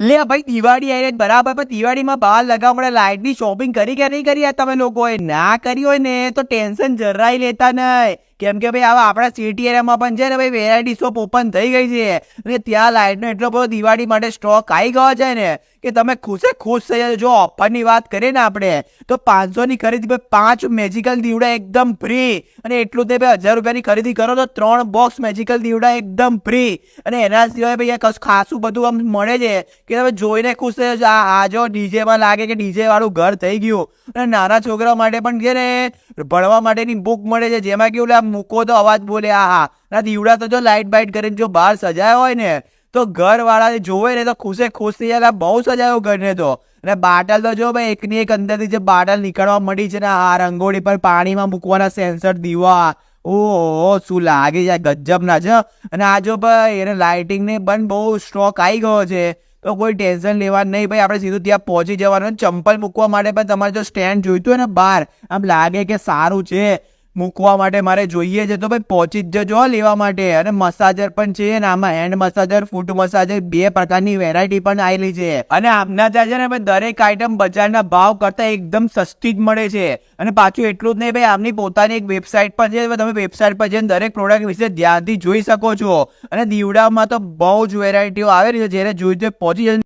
લે ભાઈ દિવાળી આવી રહી બરાબર, પણ દિવાળીમાં બહાર લગાવવા મળે લાઇટની શોપિંગ કરી કે નહીં કરી? તમે લોકોએ ના કરી હોય ને તો ટેન્શન જરાય લેતા નહીં, કેમ કે ભાઈ આવા આપણા સિટી એરિયામાં પણ છે ને ભાઈ વેરાયટી શોપ ઓપન થઈ ગઈ છે અને ત્યાં લાઇટનો એટલો બધો દિવાળી માટે સ્ટોક આવી ગયો છે ને કે તમે ખુશે ખુશ થઈ જજો. જો ઓફરની વાત કરીએ ને આપણે તો 500 ની ખરીદી પર 5 મેજિકલ દીવડા એકદમ ફ્રી, અને એટલું તે ભાઈ 1000 રૂપિયાની ખરીદી કરો તો 3 બોક્સ મેજિકલ દીવડા એકદમ ફ્રી. અને એના સિવાય ભાઈ કશું ખાસું બધું આમ મળે છે કે તમે જોઈને ખુશ થઈ જજો. આ જો ડીજેમાં લાગે કે ડીજે વાળું ઘર થઈ ગયું. અને નાના છોકરાઓ માટે પણ છે ને ભણવા માટેની બુક મળે છે, જેમાં કેવું મૂકો તો અવાજ બોલે. આ દીવડા તો જો લાઇટ બાઇટ કરીને જો બહાર સજાયા હોય ને તો ઘર વાળા જોવે ને તો ખુશે ખુશ થઈ જાય. બહુ સજાયો ઘરને તો. અને બાટલ તો જો ભાઈ એકની એક અંદરથી જે બાટલ નીકળવા મળી છે ને, આ રંગોળી પર પાણીમાં મૂકવાના સેન્સર દીવા, ઓહો શું લાગે છે ગજબ ના છે. અને આ જો ભાઈ એને લાઇટિંગ ને પણ બહુ સ્ટોક આવી ગયો છે, તો કોઈ ટેન્શન લેવાનું નહીં ભાઈ. આપણે સીધું ત્યાં પહોંચી જવાનું. ચંપલ મૂકવા માટે પણ તમારે જો સ્ટેન્ડ જોઈતું હોય ને બહાર, આમ લાગે કે સારું છે મૂકવા માટે મારે જોઈએ છે, તો ભાઈ પહોંચી જ જજો લેવા માટે. અને મસાજર પણ છે ને, આમાં હેન્ડ મસાજર, ફૂટ મસાજર 2 પ્રકારની વેરાયટી પણ આવેલી છે. અને આમના ત્યાં છે ને ભાઈ દરેક આઈટમ બજારના ભાવ કરતા એકદમ સસ્તી જ મળે છે. અને પાછું એટલું જ નહીં ભાઈ, આમની પોતાની એક વેબસાઇટ પણ છે, તમે વેબસાઇટ પર જઈને દરેક પ્રોડક્ટ વિશે ધ્યાનથી જોઈ શકો છો. અને દીવડામાં તો બહુ જ વેરાયટીઓ આવેલી છે, જેને જોઈતું પહોંચી જશે.